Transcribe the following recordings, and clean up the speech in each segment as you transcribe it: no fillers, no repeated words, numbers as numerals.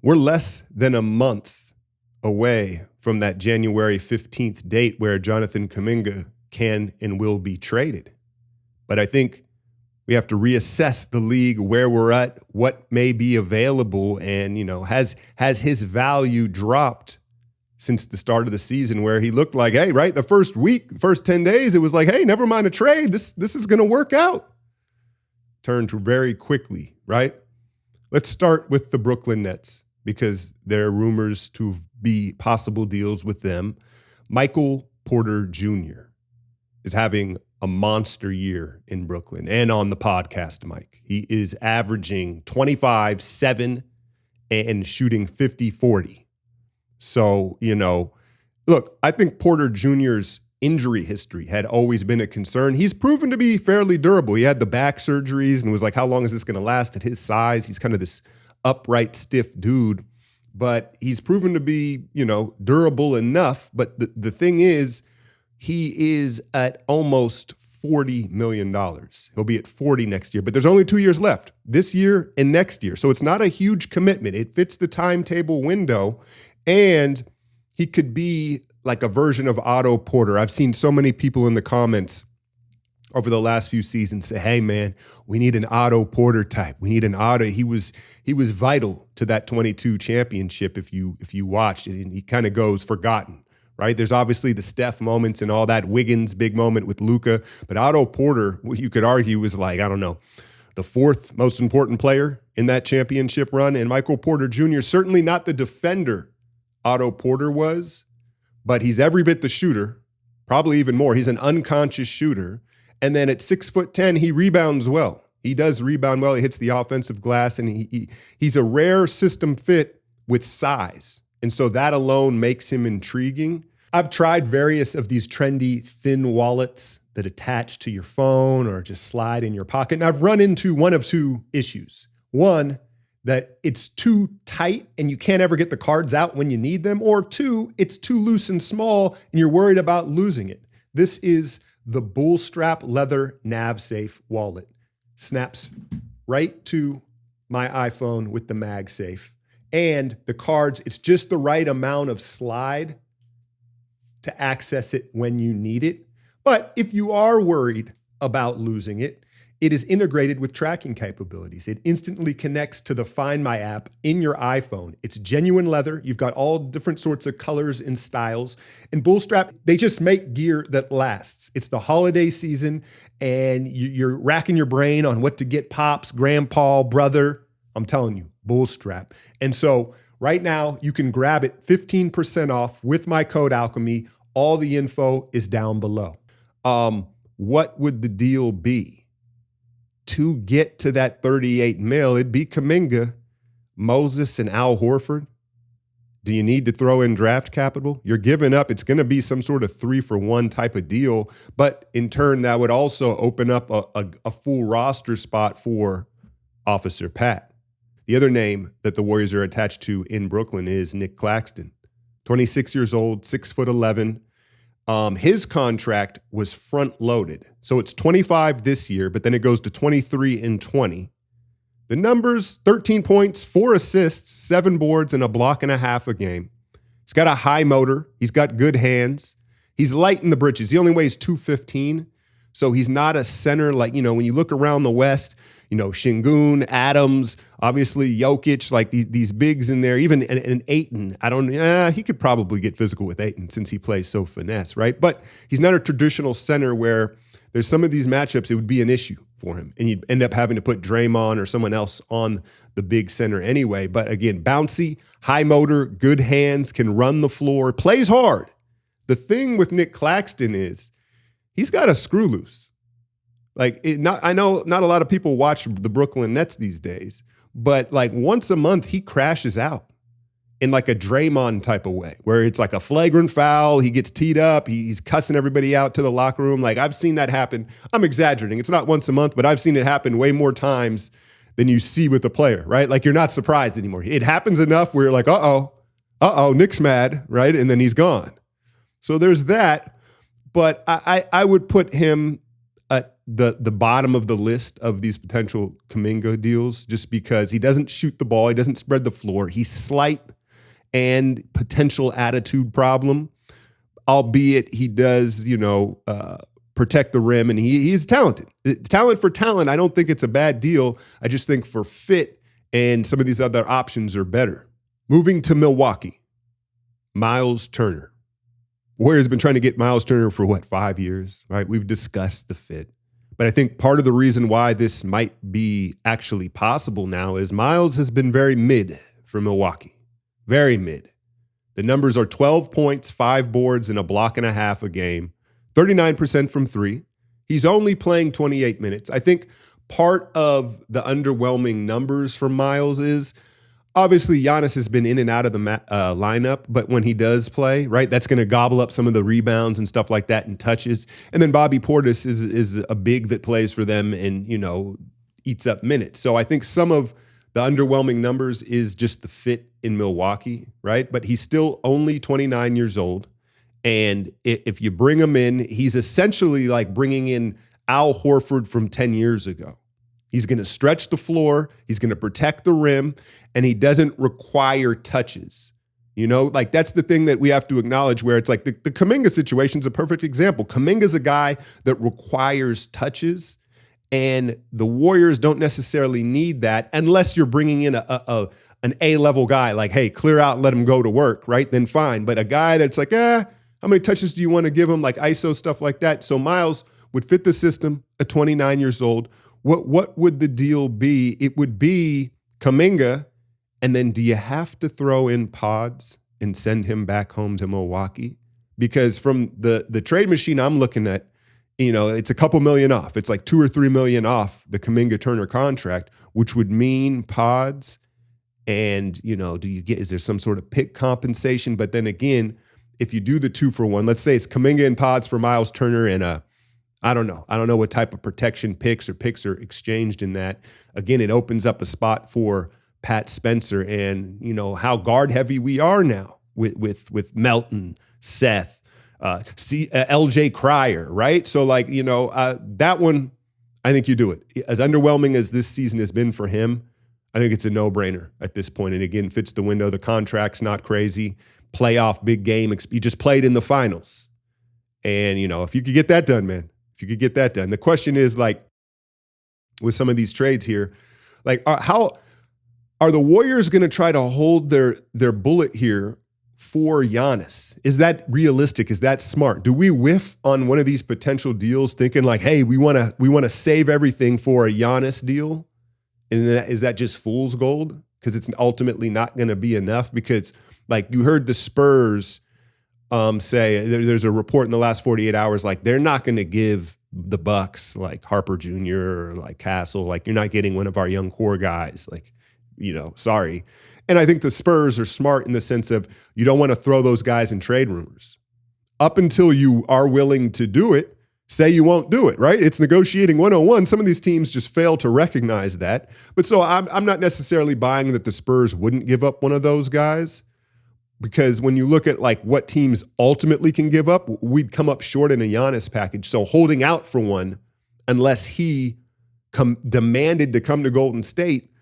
We're less than a month away from that January 15th date where Jonathan Kuminga can and will be traded. But I think we have to reassess the league, where we're at, what may be available, and, has his value dropped since the start of the season, where he looked like, hey, right, the first week, first 10 days, it was like, hey, never mind a trade. This is going to work out. Turned very quickly, right? Let's start with the Brooklyn Nets, because there are rumors to be possible deals with them. Michael Porter Jr. is having a monster year in Brooklyn and on the podcast, Mike. He is averaging 25, 7, and shooting 50-40. So, look, I think Porter Jr.'s injury history had always been a concern. He's proven to be fairly durable. He had the back surgeries and was like, how long is this going to last at his size? He's kind of this upright, stiff dude, but he's proven to be, durable enough. But the thing is, he is at almost $40 million. He'll be at 40 next year, but there's only 2 years left, this year and next year. So it's not a huge commitment. It fits the timetable window, and he could be like a version of Otto Porter. I've seen so many people in the comments over the last few seasons say, hey man, we need an Otto Porter type. We need an Otto. He was vital to that 22 championship if you watched it, and he kind of goes forgotten. Right? There's obviously the Steph moments and all that, Wiggins big moment with Luka, but Otto Porter, you could argue, was like, I don't know, the fourth most important player in that championship run. And Michael Porter Jr., certainly not the defender Otto Porter was, but he's every bit the shooter, probably even more. He's an unconscious shooter. And then at 6'10", he rebounds well. He does rebound well. He hits the offensive glass, and he's a rare system fit with size. And so that alone makes him intriguing. I've tried various of these trendy thin wallets that attach to your phone or just slide in your pocket. And I've run into one of two issues. One, that it's too tight and you can't ever get the cards out when you need them. Or two, it's too loose and small and you're worried about losing it. This is the Bullstrap leather NavSafe wallet. Snaps right to my iPhone with the MagSafe. And the cards, it's just the right amount of slide to access it when you need it. But if you are worried about losing it, it is integrated with tracking capabilities. It instantly connects to the Find My app in your iPhone. It's genuine leather. You've got all different sorts of colors and styles. And Bullstrap, they just make gear that lasts. It's the holiday season, and you're racking your brain on what to get pops, grandpa, brother. I'm telling you, Bullstrap. And so right now, you can grab it 15% off with my code Alchemy. All the info is down below. What would the deal be? To get to that 38 mil, it'd be Kuminga, Moses, and Al Horford. Do you need to throw in draft capital? You're giving up. It's going to be some sort of 3-for-1 type of deal. But in turn, that would also open up a full roster spot for Officer Pat. The other name that the Warriors are attached to in Brooklyn is Nick Claxton. 26 years old, 6'11". His contract was front-loaded. So it's 25 this year, but then it goes to 23 and 20. The numbers, 13 points, 4 assists, 7 boards, and a block and a half a game. He's got a high motor. He's got good hands. He's light in the britches. He only weighs 215. So he's not a center like, when you look around the West, Şengün, Adams, obviously Jokic, like these bigs in there, even an Ayton. He could probably get physical with Ayton since he plays so finesse, right? But he's not a traditional center where there's some of these matchups, it would be an issue for him. And you'd end up having to put Draymond or someone else on the big center anyway. But again, bouncy, high motor, good hands, can run the floor, plays hard. The thing with Nick Claxton is he's got a screw loose. I know not a lot of people watch the Brooklyn Nets these days, but like once a month he crashes out in like a Draymond type of way, where it's like a flagrant foul, he gets teed up, he's cussing everybody out to the locker room. Like I've seen that happen. I'm exaggerating. It's not once a month, but I've seen it happen way more times than you see with the player, right? Like you're not surprised anymore. It happens enough where you're like, uh-oh, Nick's mad, right? And then he's gone. So there's that. But I would put him at the bottom of the list of these potential Kuminga deals just because he doesn't shoot the ball, he doesn't spread the floor, he's slight and potential attitude problem, albeit he does, protect the rim, and he's talented. Talent for talent, I don't think it's a bad deal. I just think for fit and some of these other options are better. Moving to Milwaukee, Miles Turner. Warriors have been trying to get Miles Turner for 5 years, right? We've discussed the fit. But I think part of the reason why this might be actually possible now is Miles has been very mid for Milwaukee. Very mid. The numbers are 12 points, 5 boards, and a block and a half a game. 39% from three. He's only playing 28 minutes. I think part of the underwhelming numbers for Miles is obviously Giannis has been in and out of the lineup, but when he does play, right, that's going to gobble up some of the rebounds and stuff like that and touches. And then Bobby Portis is a big that plays for them and, eats up minutes. So I think some of the underwhelming numbers is just the fit in Milwaukee, right? But he's still only 29 years old. And if you bring him in, he's essentially like bringing in Al Horford from 10 years ago. He's going to stretch the floor. He's going to protect the rim, and he doesn't require touches. That's the thing that we have to acknowledge where it's like the Kuminga situation is a perfect example. Kuminga's a guy that requires touches, and the Warriors don't necessarily need that unless you're bringing in an A-level guy like, hey, clear out and let him go to work, right? Then fine. But a guy that's like, how many touches do you want to give him? Like ISO, stuff like that. So Miles would fit the system at 29 years old. What would the deal be? It would be Kuminga, and then do you have to throw in Pods and send him back home to Milwaukee? Because from the trade machine I'm looking at, it's a couple million off. It's like $2 or $3 million off the Kuminga Turner contract, which would mean Pods. And, is there some sort of pick compensation? But then again, if you do the 2-for-1, let's say it's Kuminga and Pods for Miles Turner and I don't know what type of protection picks are exchanged in that. Again, it opens up a spot for Pat Spencer and, how guard heavy we are now with Melton, Seth, LJ Cryer, right? So that one, I think you do it. As underwhelming as this season has been for him, I think it's a no-brainer at this point. And again, fits the window. The contract's not crazy. Playoff, big game. You just played in the finals. And, if you could get that done, man, if you could get that done. The question is, with some of these trades here, how are the Warriors going to try to hold their bullet here for Giannis? Is that realistic? Is that smart? Do we whiff on one of these potential deals thinking hey, we want to save everything for a Giannis deal? And is that just fool's gold? Because it's ultimately not going to be enough. Because you heard the Spurs say, there's a report in the last 48 hours, they're not going to give the Bucks Harper Jr. or Castle, you're not getting one of our young core guys, sorry. And I think the Spurs are smart in the sense of you don't want to throw those guys in trade rumors. Up until you are willing to do it, say you won't do it, right? It's negotiating 101. Some of these teams just fail to recognize that. But so I'm not necessarily buying that the Spurs wouldn't give up one of those guys. Because when you look at what teams ultimately can give up, we'd come up short in a Giannis package. So holding out for one, unless he demanded to come to Golden State,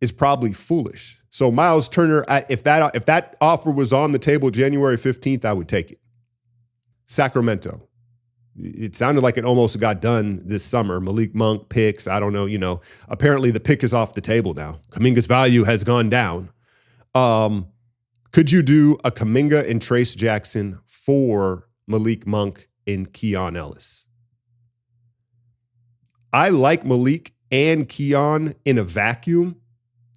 is probably foolish. So Miles Turner, if that offer was on the table January 15th, I would take it. Sacramento. It sounded like it almost got done this summer. Malik Monk picks. I don't know. Apparently the pick is off the table now. Kuminga's value has gone down. Could you do a Kuminga and Trace Jackson for Malik Monk and Keon Ellis? I like Malik and Keon in a vacuum.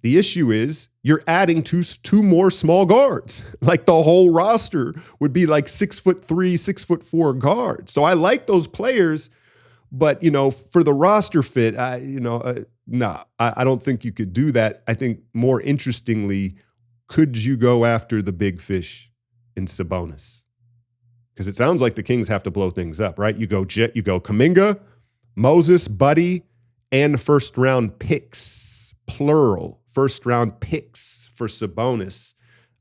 The issue is you're adding two more small guards. The whole roster would be 6'3", 6'4" guards. So I like those players, but for the roster fit, I don't think you could do that. I think more interestingly, could you go after the big fish in Sabonis? Because it sounds like the Kings have to blow things up, right? You go Kuminga, Moses, Buddy, and first-round picks, plural, first-round picks for Sabonis.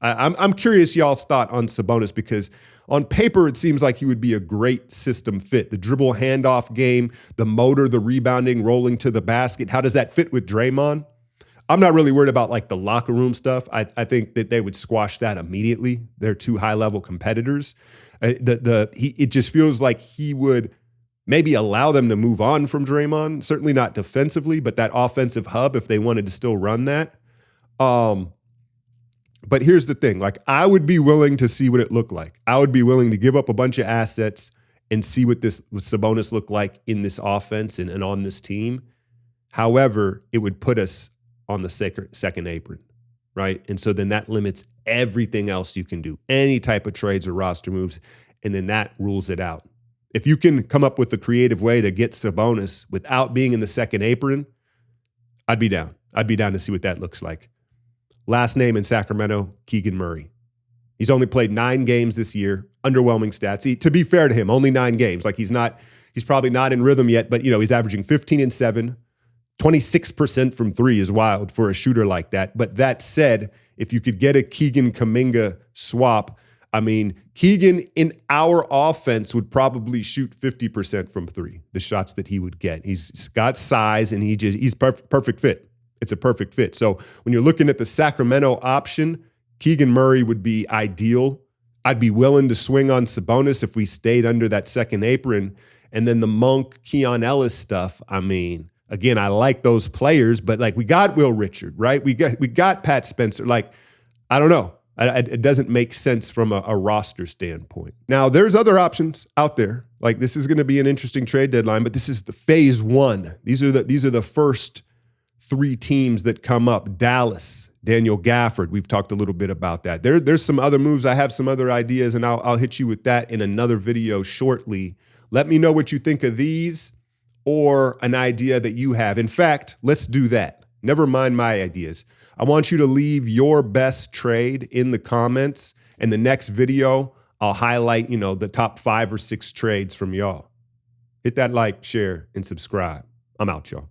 I'm curious y'all's thought on Sabonis, because on paper it seems like he would be a great system fit. The dribble handoff game, the motor, the rebounding, rolling to the basket. How does that fit with Draymond? I'm not really worried about like the locker room stuff. I think that they would squash that immediately. They're two high-level competitors. It just feels like he would maybe allow them to move on from Draymond. Certainly not defensively, but that offensive hub if they wanted to still run that. But here's the thing. Like, I would be willing to see what it looked like. I would be willing to give up a bunch of assets and see what Sabonis looked like in this offense and on this team. However, it would put us on the second apron, right? And so then that limits everything else you can do, any type of trades or roster moves, and then that rules it out. If you can come up with a creative way to get Sabonis without being in the second apron, I'd be down. I'd be down to see what that looks like. Last name in Sacramento, Keegan Murray. He's only played 9 games this year, underwhelming stats. To be fair to him, only 9 games. Like, he's probably not in rhythm yet, but he's averaging 15 and 7. 26% from 3 is wild for a shooter like that. But that said, if you could get a Keegan-Kuminga swap, I mean, Keegan in our offense would probably shoot 50% from 3, the shots that he would get. He's got size, and he's perfect fit. It's a perfect fit. So when you're looking at the Sacramento option, Keegan Murray would be ideal. I'd be willing to swing on Sabonis if we stayed under that second apron. And then the Monk, Keon Ellis stuff, I mean, again, I like those players, but like, we got Will Richard, right? We got Pat Spencer. Like, I don't know. It doesn't make sense from a roster standpoint. Now, there's other options out there. Like, this is going to be an interesting trade deadline, but this is the phase 1. These are the first 3 teams that come up. Dallas, Daniel Gafford. We've talked a little bit about that. There's some other moves. I have some other ideas, and I'll hit you with that in another video shortly. Let me know what you think of these, or an idea that you have. In fact, let's do that. Never mind my ideas. I want you to leave your best trade in the comments, and the next video, I'll highlight, the top 5 or 6 trades from y'all. Hit that like, share, and subscribe. I'm out, y'all.